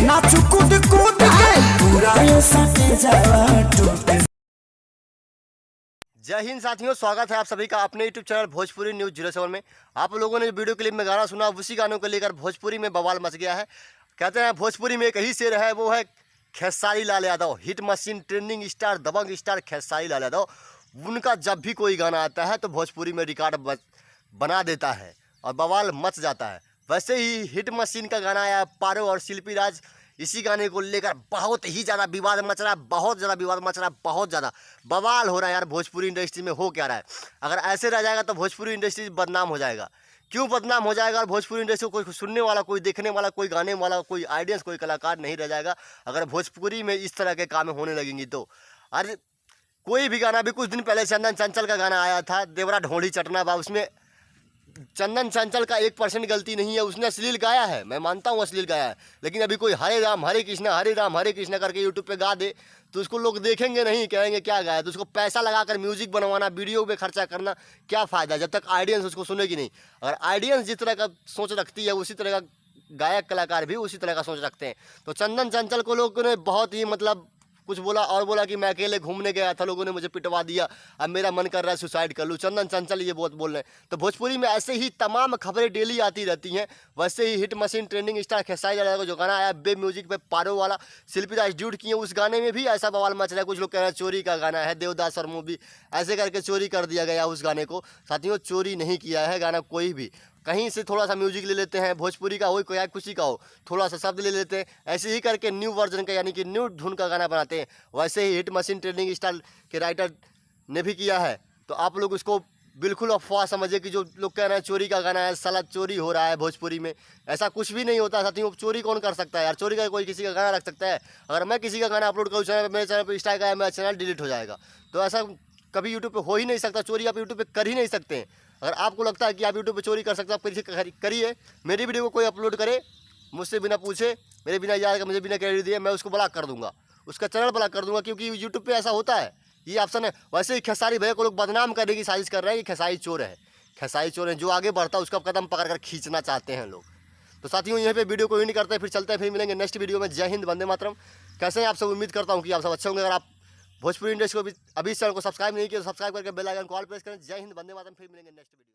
नाचू कूद कूद के पूरा ये सटे जावा टूटे। जय हिंद साथियों, स्वागत है आप सभी का अपने YouTube चैनल भोजपुरी न्यूज़ 07 में। आप लोगों ने जो वीडियो क्लिप में गाना सुना, उसी गानों को लेकर भोजपुरी में बवाल मच गया है। कहते हैं भोजपुरी में एक ही शेर है, वो है Khesari Lal Yadav. Hit machine, trending star, दबंग स्टार खेसारी लाल यादव। उनका जब भी कोई गाना आता है तो भोजपुरी में रिकॉर्ड बना देता है और बवाल मच जाता है। वैसे ही हिट मशीन का गाना आया पारो और शिल्पी राज, इसी गाने को लेकर बहुत ही ज़्यादा विवाद मच रहा है, बहुत ज़्यादा विवाद मच रहा है, बहुत ज़्यादा बवाल हो रहा है। यार भोजपुरी इंडस्ट्री में हो क्या रहा है? अगर ऐसे रह जाएगा तो भोजपुरी इंडस्ट्री बदनाम हो जाएगा। क्यों बदनाम हो जाएगा? और भोजपुरी इंडस्ट्री को कोई सुनने वाला, कोई देखने वाला, कोई गाने वाला, कोई आइडियंस, कोई कलाकार नहीं रह जाएगा अगर भोजपुरी में इस तरह के काम होने लगेंगी तो। अरे कोई भी गाना, भी कुछ दिन पहले चंदन चंचल का गाना आया था, देवरा ढोली चटना बा, उसमें चंदन चंचल का 1% गलती नहीं है। उसने अश्लील गाया है, मैं मानता हूँ अश्लील गाया है, लेकिन अभी कोई हरे राम हरे कृष्णा करके यूट्यूब पे गा दे तो उसको लोग देखेंगे नहीं, कहेंगे क्या गाया। तो उसको पैसा लगाकर म्यूजिक बनवाना, वीडियो पे खर्चा करना, क्या फ़ायदा जब तक ऑडियंस उसको सुनेगी नहीं। अगर ऑडियंस जिस तरह का सोच रखती है, उसी तरह का गायक कलाकार भी उसी तरह का सोच रखते हैं। तो चंदन चंचल को लोगों ने बहुत ही कुछ बोला और बोला कि मैं अकेले घूमने गया था, लोगों ने मुझे पिटवा दिया, अब मेरा मन कर रहा है सुसाइड कर लूँ। चंदन चंचल ये बहुत बोल रहे हैं। तो भोजपुरी में ऐसे ही तमाम खबरें डेली आती रहती हैं। वैसे ही hit machine, trending star Khesari Lal Yadav का जो गाना आया बे म्यूजिक पे पारो वाला, शिल्पी राज ड्यूट किए, उस गाने में भी ऐसा बवाल मच रहा है। कुछ लोग कह रहे हैं चोरी का गाना है, देवदास और मूवी ऐसे करके चोरी कर दिया गया उस गाने को। साथियों, चोरी नहीं किया है गाना कोई भी। कहीं से थोड़ा सा म्यूजिक ले लेते हैं, भोजपुरी का हो कोई खुशी का हो, थोड़ा सा शब्द ले लेते हैं, ऐसे ही करके न्यू वर्जन का यानी कि न्यू धुन का गाना बनाते हैं। वैसे ही हिट मशीन, ट्रेंडिंग स्टार के राइटर ने भी किया है। तो आप लोग उसको बिल्कुल अफवाह समझे कि जो लोग कह रहे हैं चोरी का गाना है, साला चोरी हो रहा है भोजपुरी में, ऐसा कुछ भी नहीं होता साथियों। चोरी कौन कर सकता है यार? चोरी का कोई किसी का गाना रख सकता है? अगर मैं किसी का गाना अपलोड करूँ चैनल पर, मेरे चैनल पर स्ट्राइक आया, मेरा चैनल डिलीट हो जाएगा। तो ऐसा कभी यूट्यूब पे हो ही नहीं सकता। चोरी आप यूट्यूब पे कर ही नहीं सकते हैं। अगर आपको लगता है कि आप यूट्यूब पे चोरी कर सकते हैं, आप करिए। मेरी वीडियो को कोई अपलोड करे मुझसे बिना पूछे, मेरे बिना याद, मुझे बिना क्रेडिट दिए, मैं उसको ब्लॉक कर दूंगा, उसका चैनल ब्लॉक कर दूंगा, क्योंकि यूट्यूब पे ऐसा होता है, ये ऑप्शन है। वैसे ही खेसारी भैया को लोग बदनाम करने की साजिश कर रहे हैं कि खेसारी चोर है। खेसारी चोर है, जो आगे बढ़ता है उसका कदम पकड़ कर खींचना चाहते हैं लोग। तो साथियों, यहीं पे वीडियो को ही नहीं करते, फिर चलते हैं, फिर मिलेंगे नेक्स्ट वीडियो में। जय हिंद, वंदे मातरम। कैसे हैं आप सब? उम्मीद करता हूँ कि आप सब अच्छे होंगे। अगर आप भोजपुरी इंडस्ट्री को अभी इस चैनल को सब्सक्राइब नहीं किया तो सब्सक्राइब करके बेल आइकन को ऑल प्रेस करें। जय हिंद, वंदे मातरम। फिर मिलेंगे नेक्स्ट वीडियो।